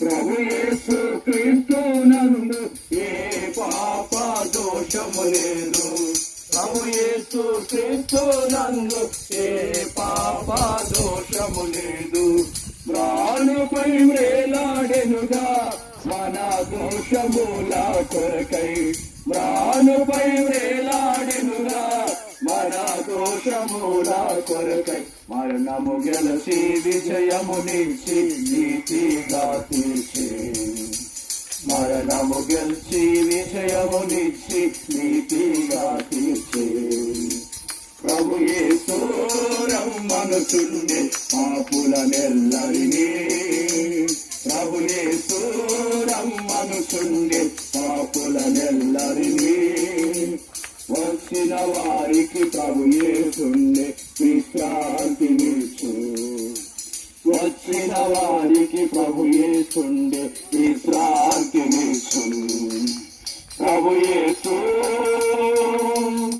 ప్రభు యేసు క్రీస్తు నందు ఏ పాప దోషము లేదు. ప్రభు యేసు క్రీస్తు నందు ఏ పాప దోషము లేదు. మ్రానుపై వేలాడెనుగా మన దోషముల కొరకై. మ్రానుపై వేలాడెనుగా మన దోషముల కొరకై. మరణము గెలచి విజయమునిచ్చి నీతిగా తీర్చే. మరణము గెలిచి విజయమునిచ్చి నీతిగా తీర్చే. ప్రభు యేసు రమ్మనుచుండే పాపులనెల్లరినీ. ప్రభు యేసు రమ్మనుచుండే పాపులనెల్లరినీ. వచ్చిన వారికి ప్రభు యేసుండే విశ్రాంతినిచ్చు. వచ్చిన వారికి ప్రభు యేసుండే విశ్రాంతినిచ్చు.